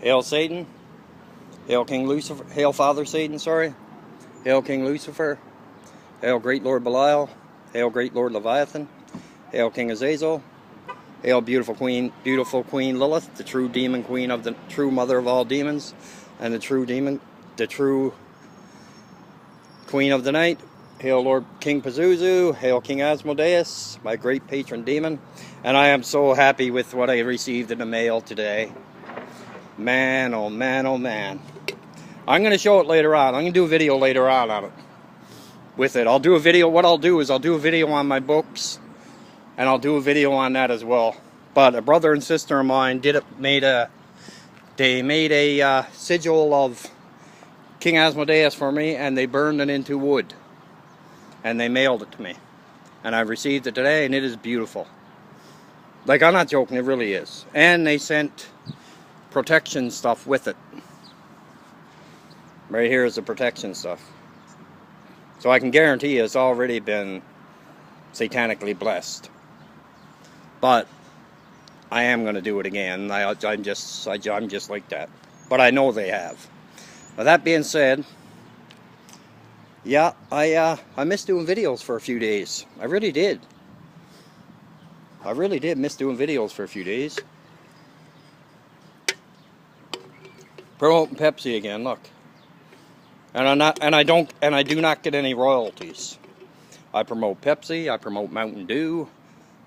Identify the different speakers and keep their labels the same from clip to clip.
Speaker 1: Hail Satan. Hail King Lucifer. Hail Father Satan, sorry. Hail King Lucifer. Hail Great Lord Belial. Hail Great Lord Leviathan. Hail King Azazel. Hail beautiful Queen Lilith, the true demon queen of the true mother of all demons, and the true queen of the night. Hail Lord King Pazuzu. Hail King Asmodeus, my great patron demon. And I am so happy with what I received in the mail today. Man, oh man, oh man. I'm going to show it later on. I'm going to do a video later on it. With it. I'll do a video. What I'll do is I'll do a video on my books. And I'll do a video on that as well. But a brother and sister of mine made a sigil of King Asmodeus for me, and they burned it into wood. And they mailed it to me. And I received it today, and it is beautiful. Like, I'm not joking, it really is. And they sent protection stuff with it. Right here is the protection stuff. So I can guarantee you it's already been satanically blessed. But I am going to do it again. I'm just like that. But I know they have. Now that being said, yeah, I missed doing videos for a few days. I really did. I really did miss doing videos for a few days. Promoting Pepsi again, look. And I do not get any royalties. I promote Pepsi, I promote Mountain Dew,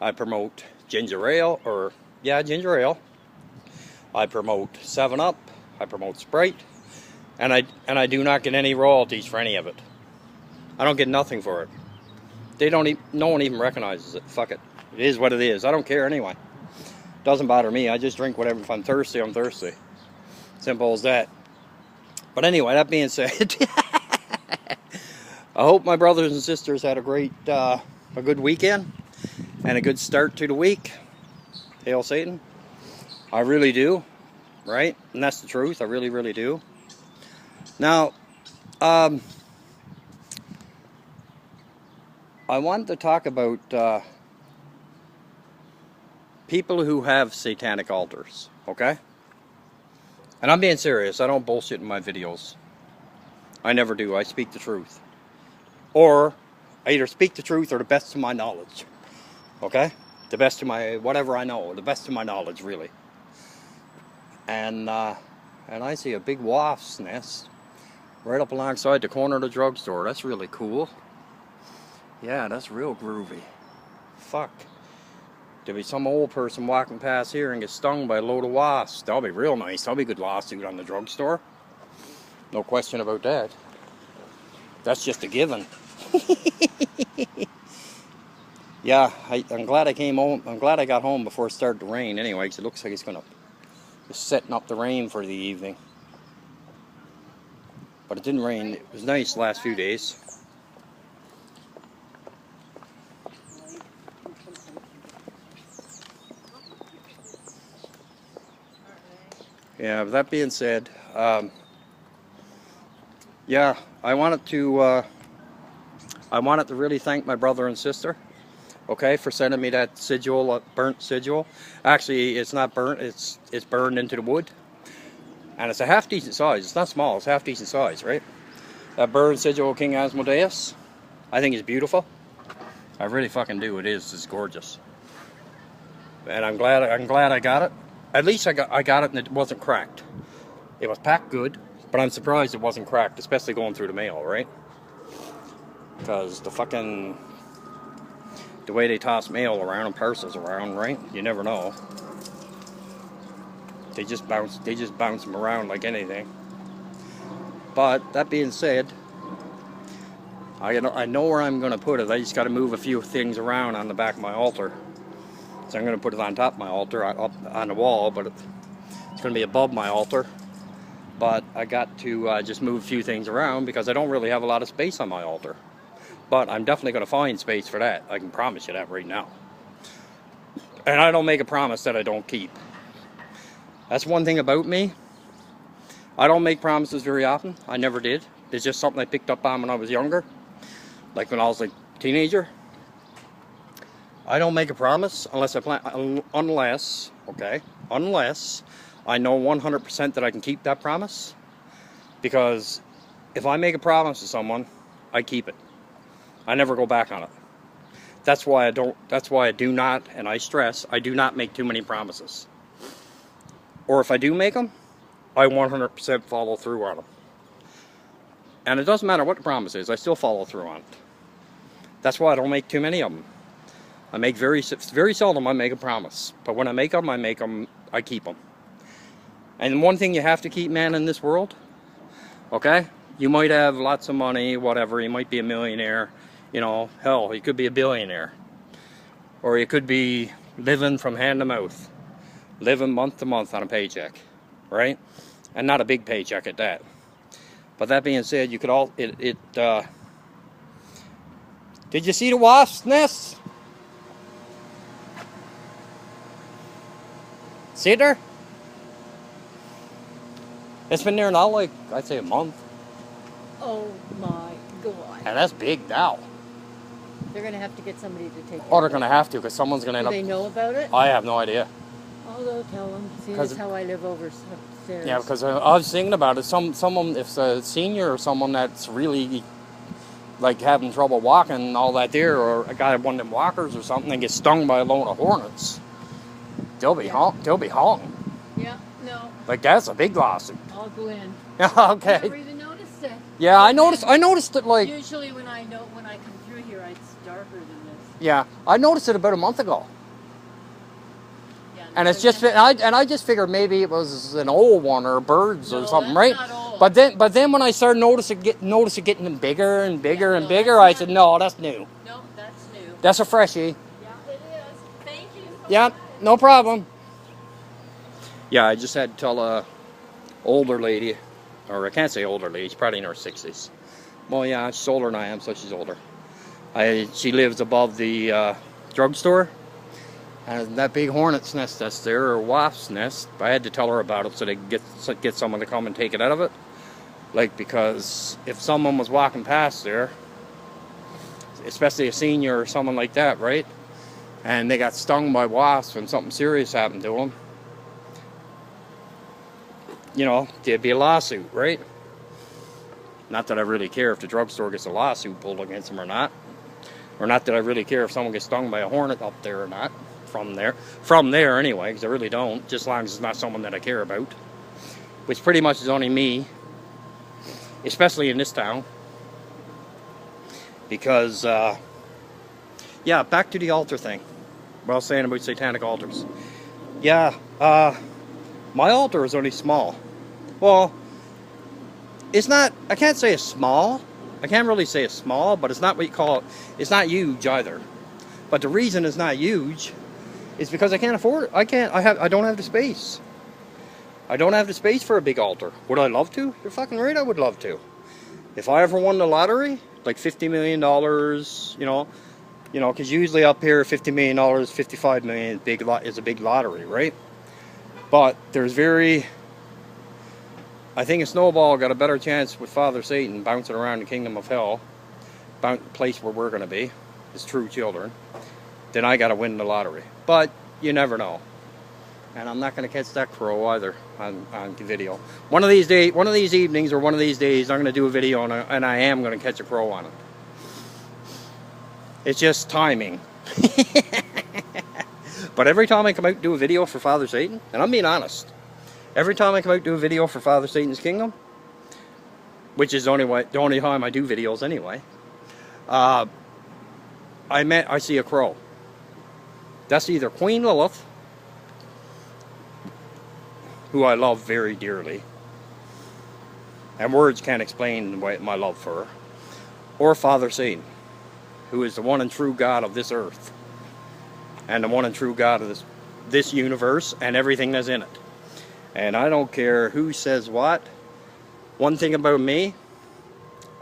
Speaker 1: I promote ginger ale, ginger ale. I promote 7-Up, I promote Sprite, and I do not get any royalties for any of it. I don't get nothing for it. No one even recognizes it. Fuck it. It is what it is. I don't care anyway. Doesn't bother me. I just drink whatever. If I'm thirsty, I'm thirsty. Simple as that. But anyway, that being said, I hope my brothers and sisters had a good weekend and a good start to the week. Hail Satan. I really do. Right? And that's the truth. I really, really do. Now, I wanted to talk about people who have satanic altars, okay? And I'm being serious. I don't bullshit in my videos. I never do. I speak the truth. Or I either speak the truth or the best of my knowledge, okay? The best of my, whatever I know, the best of my knowledge, really. And I see a big wasp's nest right up alongside the corner of the drugstore. That's really cool. Yeah, that's real groovy. Fuck. There'll be some old person walking past here and get stung by a load of wasps. That'll be real nice. That'll be a good lawsuit on the drugstore. No question about that. That's just a given. Yeah, I'm glad I came home. I'm glad I got home before it started to rain anyway, because it looks like it's going to be setting up the rain for the evening. But it didn't rain. It was nice the last few days. Yeah, with that being said, yeah, I wanted to really thank my brother and sister, okay, for sending me that sigil, burnt sigil. Actually, it's not burnt; it's burned into the wood, and it's a half decent size. It's not small; it's half decent size, right? That burned sigil of King Asmodeus, I think it's beautiful. I really fucking do. It is. It's gorgeous, and I'm glad I got it. At least I got it and it wasn't cracked. It was packed good, but I'm surprised it wasn't cracked, especially going through the mail, right? Because the way they toss mail around and parcels around, right? You never know. They just bounce them around like anything. But that being said, I know where I'm going to put it. I just got to move a few things around on the back of my altar. So I'm going to put it on top of my altar, up on the wall, but it's going to be above my altar. But I got to just move a few things around because I don't really have a lot of space on my altar. But I'm definitely going to find space for that. I can promise you that right now. And I don't make a promise that I don't keep. That's one thing about me. I don't make promises very often. I never did. It's just something I picked up on when I was younger. Like when I was a teenager. I don't make a promise unless I I know 100% that I can keep that promise, because if I make a promise to someone, I keep it. I never go back on it. That's why I do not, and I stress, I do not make too many promises. Or if I do make them, I 100% follow through on them. And it doesn't matter what the promise is, I still follow through on it. That's why I don't make too many of them. I make very seldom I make a promise. But when I make them, I keep them. And one thing you have to keep, man, in this world, okay? You might have lots of money, whatever, you might be a millionaire, you know, hell, you could be a billionaire. Or you could be living from hand to mouth, living month to month on a paycheck, right? And not a big paycheck at that. But that being said, you could all, did you see the wasp's nest? See it there? It's been there now, like, I'd say a month.
Speaker 2: Oh my God.
Speaker 1: And that's big now.
Speaker 2: They're going to have to get somebody to take care of it.
Speaker 1: Oh, they're going to have to, because someone's going to end up...
Speaker 2: Do they know about it?
Speaker 1: I have no idea.
Speaker 2: Oh, they'll tell them. See, that's how I live upstairs.
Speaker 1: Yeah, because I was thinking about it. Someone, if it's a senior or someone that's really, like, having trouble walking and all that there, or a guy one of them walkers or something, and gets stung by a load of hornets, they'll be hung.
Speaker 2: Yeah, no.
Speaker 1: Like, that's a big lawsuit.
Speaker 2: I'll go in.
Speaker 1: Okay.
Speaker 2: I never even noticed it.
Speaker 1: Yeah, I noticed it, like...
Speaker 2: Usually when I come through here, it's darker than this.
Speaker 1: Yeah, I noticed it about a month ago.
Speaker 2: Yeah,
Speaker 1: and it's just, I just figured maybe it was an old one or birds or something, right?
Speaker 2: Not old.
Speaker 1: But then when I started noticing it getting bigger and bigger and bigger, I said, no, that's new.
Speaker 2: No, that's new.
Speaker 1: That's a freshie.
Speaker 2: Yeah, it is. Thank you so
Speaker 1: Yeah,
Speaker 2: much.
Speaker 1: no problem. Yeah, I just had to tell a older lady, or I can't say older lady, she's probably in her 60s. Well, yeah, she's older than I am, so she's older. She lives above the drugstore, and that big hornet's nest that's there, or wasp's nest, I had to tell her about it so they could get someone to come and take it out of it. Like, because if someone was walking past there, especially a senior or someone like that, right, and they got stung by wasps and something serious happened to them, you know, there'd be a lawsuit, right? Not that I really care if the drugstore gets a lawsuit pulled against them or not. Or not that I really care if someone gets stung by a hornet up there or not. From there anyway, because I really don't. Just as long as it's not someone that I care about. Which pretty much is only me. Especially in this town. Because, yeah, back to the altar thing. What I was saying about satanic altars. Yeah, my altar is only small. Well, it's not, I can't say it's small. I can't really say it's small, but it's not what you call it. It's not huge either. But the reason it's not huge is because I can't afford it. I don't have the space. I don't have the space for a big altar. Would I love to? You're fucking right, I would love to. If I ever won the lottery, like $50 million, you know, because usually up here, $50 million, $55 million is a big lottery, right? But I think a snowball got a better chance with Father Satan bouncing around the kingdom of hell, place where we're going to be, as true children, than I got to win the lottery. But you never know. And I'm not going to catch that crow either on the video. One of these evenings or one of these days, I'm going to do a video and I am going to catch a crow on it. It's just timing. But every time I come out and do a video for Father Satan, and I'm being honest, every time I come out and do a video for Father Satan's Kingdom, which is the only time I do videos anyway, I see a crow. That's either Queen Lilith, who I love very dearly, and words can't explain my love for her, or Father Satan, who is the one and true God of this earth, and the one and true God of this universe, and everything that's in it. And I don't care who says what. One thing about me,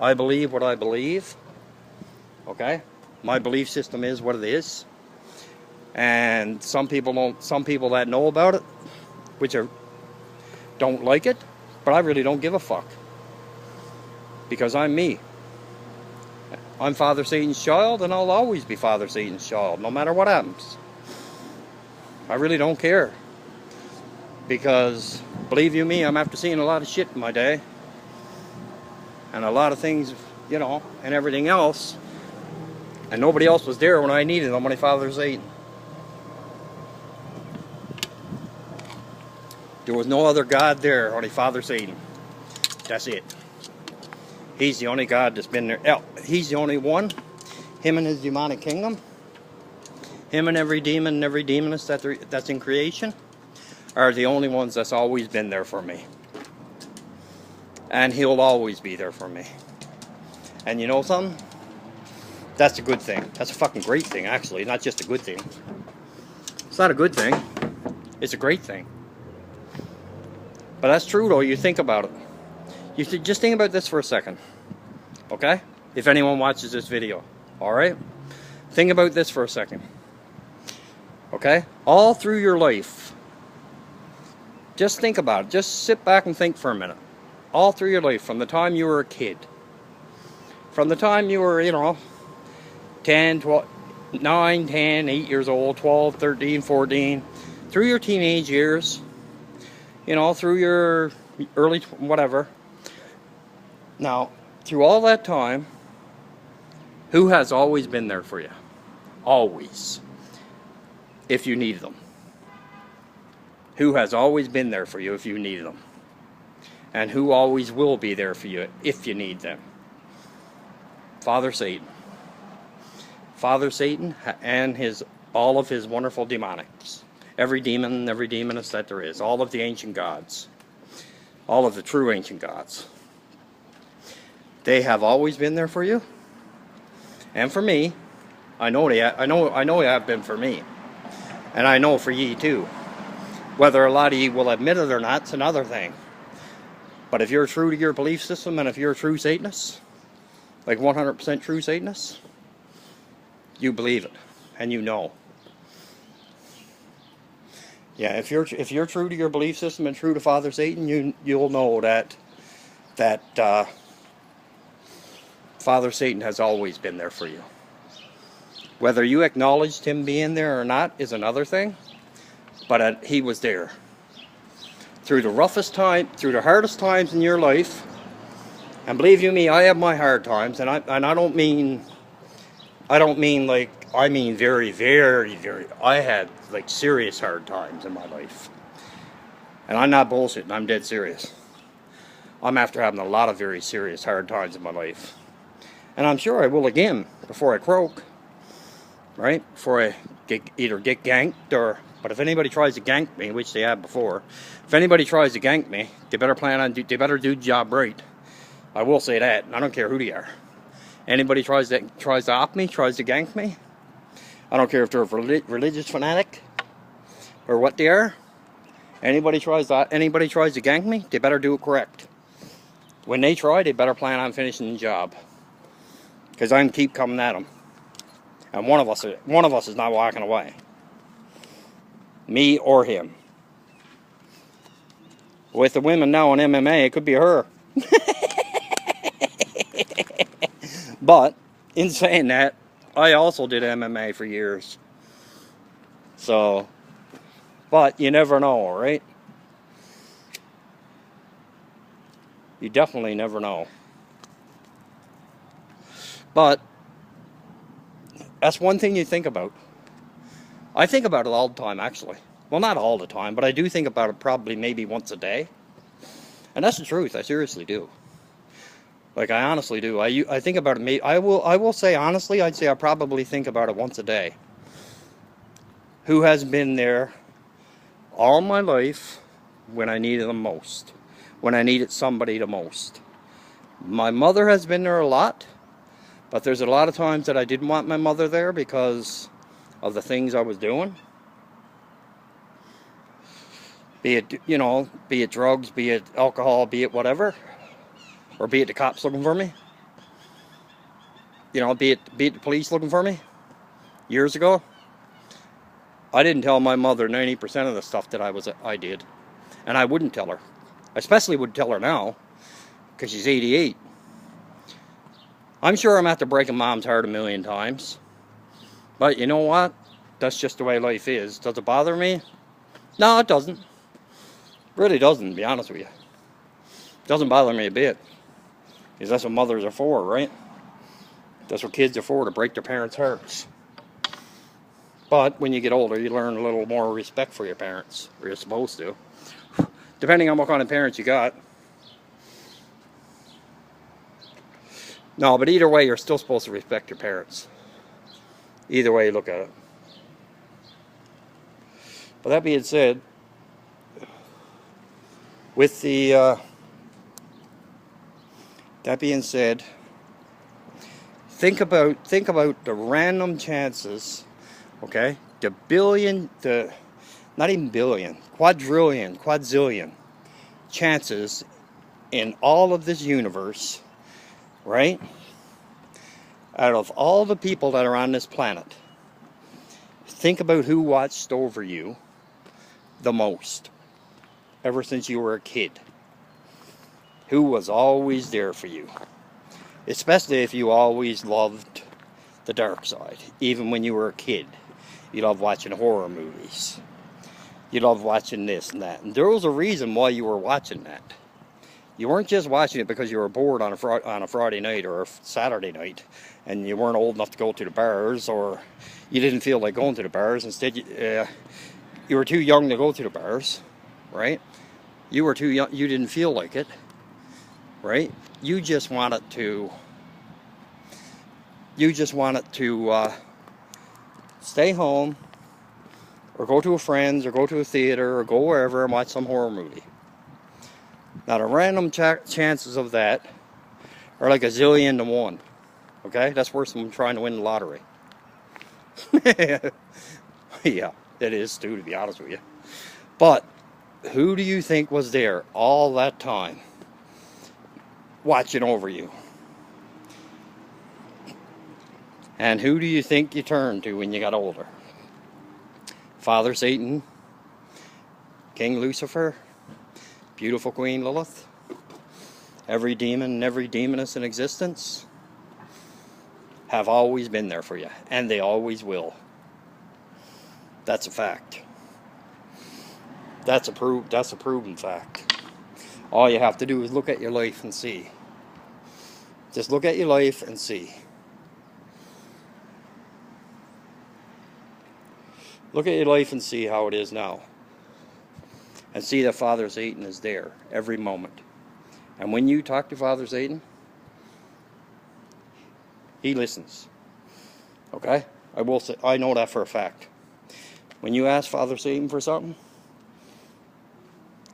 Speaker 1: I believe what I believe. Okay? My belief system is what it is. And some people that know about it, don't like it, but I really don't give a fuck. Because I'm me. I'm Father Satan's child, and I'll always be Father Satan's child, no matter what happens. I really don't care. Because, believe you me, I'm after seeing a lot of shit in my day. And a lot of things, you know, and everything else. And nobody else was there when I needed them, when my father's Satan. There was no other God there, only Father Satan. That's it. He's the only God that's been there. He's the only one. Him and his demonic kingdom. Him and every demon and every demoness that's in creation are the only ones that's always been there for me. And he'll always be there for me. And you know something? That's a good thing. That's a fucking great thing, actually. Not just a good thing. It's not a good thing. It's a great thing. But that's true, though. You think about it. You should just think about this for a second. Okay? If anyone watches this video. Alright? Think about this for a second. Okay? All through your life. Just think about it. Just sit back and think for a minute. All through your life. From the time you were a kid. From the time you were, you know, 10, 12, 9, 10, 8 years old, 12, 13, 14. Through your teenage years. You know, through your early, whatever. Now, through all that time, who has always been there for you? Always. If you needed them. Who has always been there for you if you needed them? And who always will be there for you if you need them? Father Satan. Father Satan and all of his wonderful demonics. Every demon, every demoness that there is. All of the ancient gods. All of the true ancient gods. They have always been there for you. And for me. I know they have been for me. And I know for ye too. Whether a lot of ye will admit it or not, it's another thing. But if you're true to your belief system, and if you're a true Satanist, like 100% true Satanist, you believe it. And you know. Yeah, if you're true to your belief system and true to Father Satan, you'll know that Father Satan has always been there for you. Whether you acknowledged him being there or not is another thing, but he was there. Through the roughest time, through the hardest times in your life, and believe you me, I have my hard times, and I don't mean like, I mean very, very, very, I had like serious hard times in my life. And I'm not bullshitting, I'm dead serious. I'm after having a lot of very serious hard times in my life. And I'm sure I will again before I croak. Right? Before I either get ganked or... But if anybody tries to gank me, which they have before, if anybody tries to gank me, they better they better do the job right. I will say that, and I don't care who they are. Anybody tries to op me, tries to gank me, I don't care if they're a religious fanatic or what they are. Anybody tries to gank me, they better do it correct. When they try, they better plan on finishing the job, because I can keep coming at them. And one of us is not walking away. Me or him. With the women now in MMA, it could be her. But, in saying that, I also did MMA for years. So, but you never know, right? You definitely never know. But, that's one thing you think about. I think about it all the time, actually. Well, not all the time, but I do think about it probably maybe once a day. And that's the truth. I seriously do. Like, I honestly do. I think about it. I will say honestly, I'd say I probably think about it once a day. Who has been there all my life when I needed them most? When I needed somebody the most? My mother has been there a lot. But there's a lot of times that I didn't want my mother there because of the things I was doing. Be it, you know, be it drugs, be it alcohol, be it whatever. Or be it the cops looking for me. You know, be it the police looking for me. Years ago. I didn't tell my mother 90% of the stuff that I did. And I wouldn't tell her. I especially would tell her now. Because she's 88. I'm sure I'm after breaking Mom's heart a million times. But you know what? That's just the way life is. Does it bother me? No, it doesn't. Really doesn't, to be honest with you. Doesn't bother me a bit. Because that's what mothers are for, right? That's what kids are for, to break their parents' hearts. But when you get older, you learn a little more respect for your parents. Or you're supposed to. Depending on what kind of parents you got. No, but either way, you're still supposed to respect your parents. Either way you look at it. But that being said, with the... that being said, think about the random chances, okay? Not even billion, quadrillion, quadzillion chances in all of this universe, right? Out of all the people that are on this planet, think about who watched over you the most ever since you were a kid. Who was always there for you, especially if you always loved the dark side. Even when you were a kid, you loved watching horror movies. You loved watching this and that, and there was a reason why you were watching that. You weren't just watching it because you were bored on a Friday night or a Saturday night, and you weren't old enough to go to the bars, or you didn't feel like going to the bars. Instead, you were too young to go to the bars, right? You were too young. You didn't feel like it. Right? You just wanted to stay home, or go to a friend's, or go to a theater, or go wherever and watch some horror movie. Now the random chances of that are like 1,000,000,000 to 1. Okay? That's worse than trying to win the lottery. Yeah, it is too, to be honest with you. But who do you think was there all that time watching over you? And who do you think you turned to when you got older? Father Satan, King Lucifer, beautiful Queen Lilith, every demon and every demoness in existence have always been there for you, and they always will. That's a fact. That's a proven fact. All you have to do is look at your life and see. Just look at your life and see. Look at your life and see how it is now. And see that Father Satan is there every moment. And when you talk to Father Satan, he listens. Okay? I will say, I know that for a fact. When you ask Father Satan for something,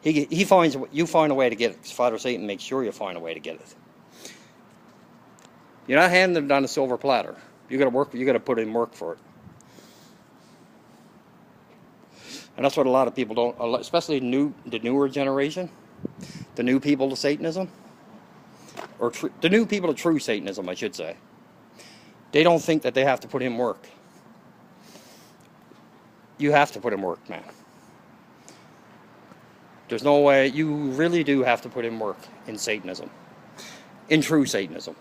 Speaker 1: you find a way to get it. 'Cause Father Satan makes sure you find a way to get it. You're not handing it on a silver platter. You got to work. You got to put in work for it. And that's what a lot of people don't, especially the newer generation, the new people to Satanism, or the new people to true Satanism, I should say. They don't think that they have to put in work. You have to put in work, man. There's no way. You really do have to put in work in Satanism, in true Satanism.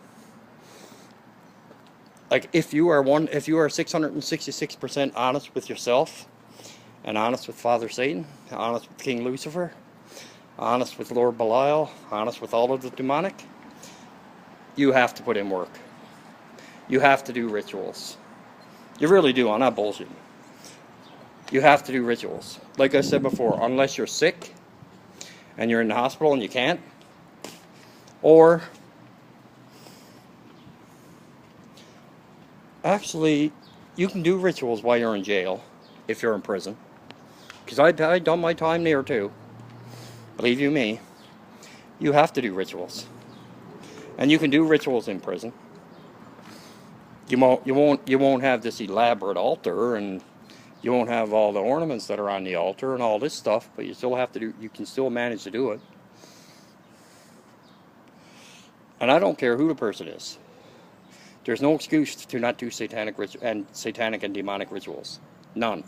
Speaker 1: Like if you are 666% honest with yourself, and honest with Father Satan, honest with King Lucifer, honest with Lord Belial, honest with all of the demonic, you have to put in work. You have to do rituals. You really do. I'm not bullshitting. You have to do rituals. Like I said before, unless you're sick and you're in the hospital and you can't, or actually you can do rituals while you're in jail if you're in prison. Because I've done my time there too. Believe you me, you have to do rituals. And you can do rituals in prison. You won't have this elaborate altar, and you won't have all the ornaments that are on the altar and all this stuff, but you still have to do, you can still manage to do it. And I don't care who the person is. There's no excuse to not do satanic and demonic rituals. None.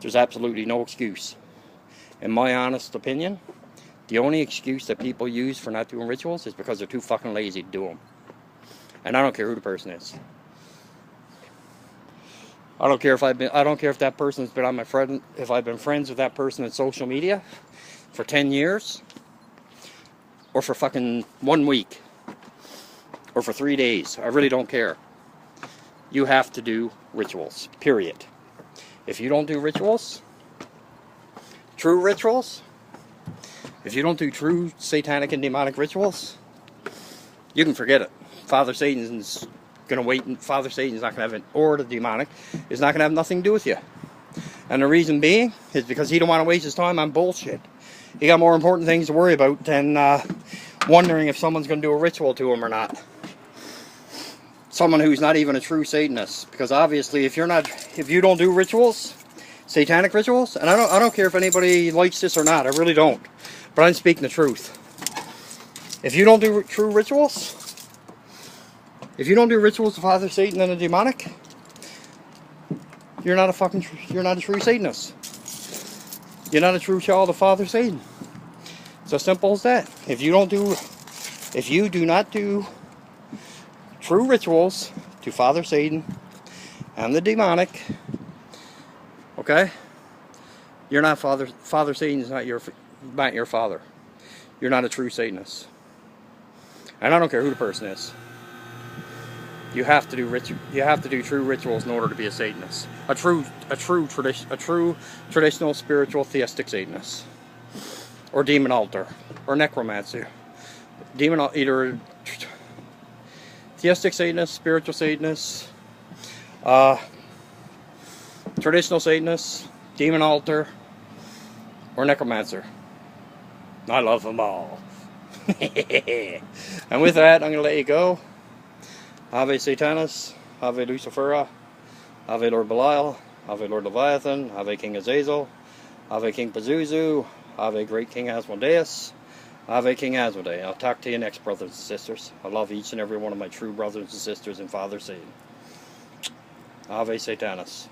Speaker 1: There's absolutely no excuse. In my honest opinion, the only excuse that people use for not doing rituals is because they're too fucking lazy to do them. And I don't care who the person is. I don't care if that person's been on my friend, if I've been friends with that person on social media for 10 years, or for fucking 1 week, or for 3 days. I really don't care. You have to do rituals, period. If you don't do rituals, true rituals, if you don't do true satanic and demonic rituals, you can forget it. Father Satan's going to wait, and Father Satan's not going to have it, or the demonic is not going to have nothing to do with you. And the reason being is because he don't want to waste his time on bullshit. He got more important things to worry about than wondering if someone's going to do a ritual to him or not. Someone who's not even a true Satanist, because obviously if you don't do rituals, satanic rituals, and I don't care if anybody likes this or not, I really don't, but I'm speaking the truth. If you don't do true rituals, if you don't do rituals to Father Satan and the demonic, you're not a true Satanist. You're not a true child of Father Satan. It's as simple as that. If you do not do true rituals to Father Satan and the demonic, okay, you're not Father Satan's not your father. You're not a true Satanist. And I don't care who the person is. You have to do true rituals in order to be a Satanist. A true traditional spiritual theistic Satanist. Or demon altar. Or necromancer. Either theistic Satanist, spiritual Satanist, traditional Satanist, demon altar, or necromancer. I love them all. And with that, I'm going to let you go. Ave Satanas, Ave Lucifera, Ave Lord Belial, Ave Lord Leviathan, Ave King Azazel, Ave King Pazuzu, Ave Great King Asmodeus, Ave King Asmodee. I'll talk to you next, brothers and sisters. I love each and every one of my true brothers and sisters in Father Satan. Ave Satanas.